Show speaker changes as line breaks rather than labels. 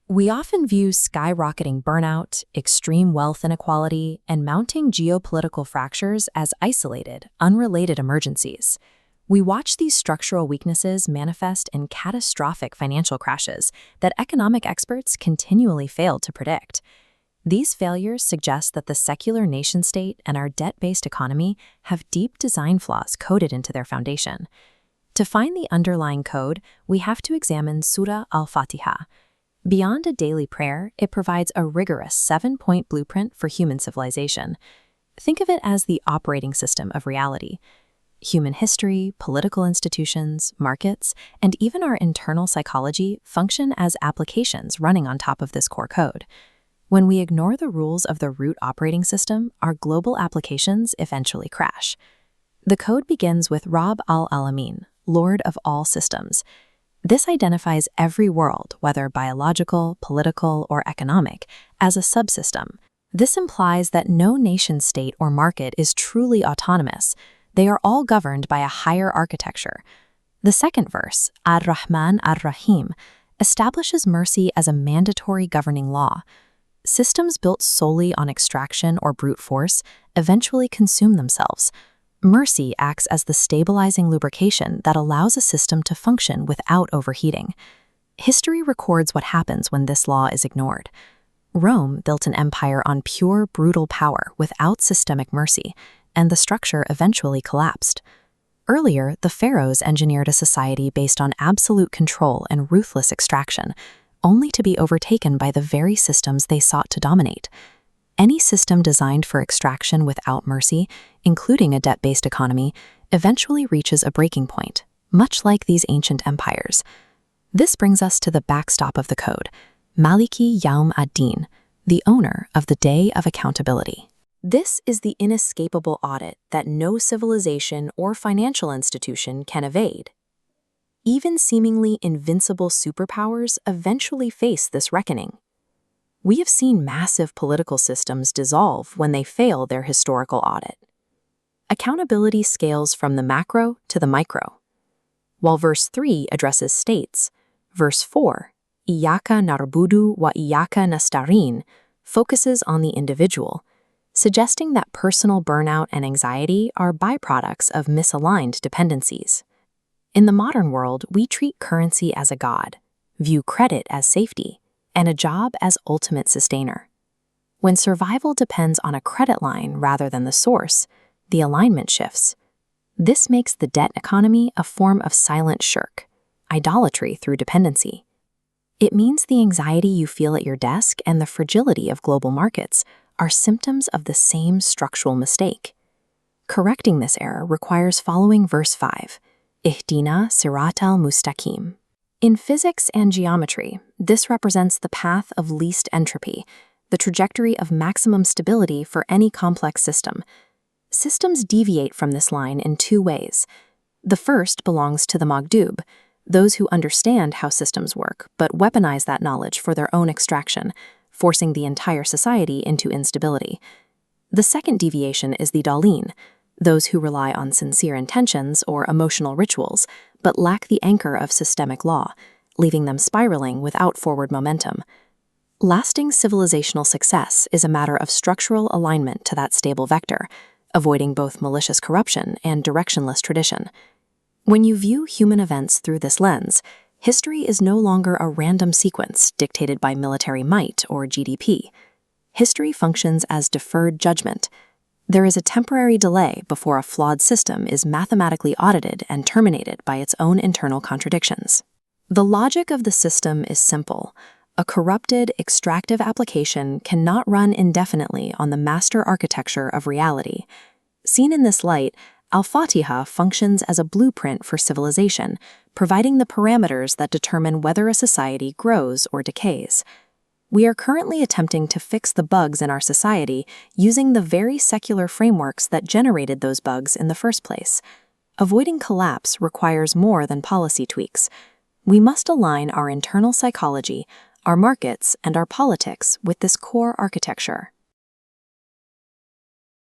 We often view skyrocketing burnout, extreme wealth inequality, and mounting geopolitical fractures as isolated, unrelated emergencies. We watch these structural weaknesses manifest in catastrophic financial crashes that economic experts continually fail to predict. These failures suggest that the secular nation-state and our debt-based economy have deep design flaws coded into their foundation. To find the underlying code, we have to examine Surah Al-Fatihah. Beyond a daily prayer, it provides a rigorous 7-point blueprint for human civilization. Think of it as the operating system of reality. Human history, political institutions, markets, and even our internal psychology function as applications running on top of this core code. When we ignore the rules of the root operating system, our global applications eventually crash. The code begins with Rabb al-Alamin, Lord of all systems. This identifies every world, whether biological, political, or economic, as a subsystem. This implies that no nation-state or market is truly autonomous. They are all governed by a higher architecture. The second verse, Ar-Rahman Ar-Rahim, establishes mercy as a mandatory governing law. Systems built solely on extraction or brute force eventually consume themselves. Mercy acts as the stabilizing lubrication that allows a system to function without overheating. History records what happens when this law is ignored. Rome built an empire on pure, brutal power without systemic mercy, and the structure eventually collapsed. Earlier, the pharaohs engineered a society based on absolute control and ruthless extraction, only to be overtaken by the very systems they sought to dominate. Any system designed for extraction without mercy, including a debt-based economy, eventually reaches a breaking point, much like these ancient empires. This brings us to the backstop of the code, Maliki Yawm ad-Din, the owner of the Day of Accountability. This is the inescapable audit that no civilization or financial institution can evade. Even seemingly invincible superpowers eventually face this reckoning. We have seen massive political systems dissolve when they fail their historical audit. Accountability scales from the macro to the micro. While verse 3 addresses states, verse 4, Iyaka narbudu wa iyaka nasta'in, focuses on the individual, suggesting that personal burnout and anxiety are byproducts of misaligned dependencies. In the modern world, we treat currency as a god, view credit as safety, and a job as ultimate sustainer. When survival depends on a credit line rather than the source, the alignment shifts. This makes the debt economy a form of silent shirk, idolatry through dependency. It means the anxiety you feel at your desk and the fragility of global markets are symptoms of the same structural mistake. Correcting this error requires following verse 5, Ihdina Sirat al-Mustaqim. In physics and geometry, this represents the path of least entropy, the trajectory of maximum stability for any complex system. Systems deviate from this line in two ways. The first belongs to the Maghdub, those who understand how systems work but weaponize that knowledge for their own extraction, forcing the entire society into instability. The second deviation is the Dalin, those who rely on sincere intentions or emotional rituals, but lack the anchor of systemic law, leaving them spiraling without forward momentum. Lasting civilizational success is a matter of structural alignment to that stable vector, avoiding both malicious corruption and directionless tradition. When you view human events through this lens, history is no longer a random sequence dictated by military might or GDP. History functions as deferred judgment. There is a temporary delay before a flawed system is mathematically audited and terminated by its own internal contradictions. The logic of the system is simple. A corrupted, extractive application cannot run indefinitely on the master architecture of reality. Seen in this light, Al-Fatihah functions as a blueprint for civilization, providing the parameters that determine whether a society grows or decays. We are currently attempting to fix the bugs in our society using the very secular frameworks that generated those bugs in the first place. Avoiding collapse requires more than policy tweaks. We must align our internal psychology, our markets, and our politics with this core architecture.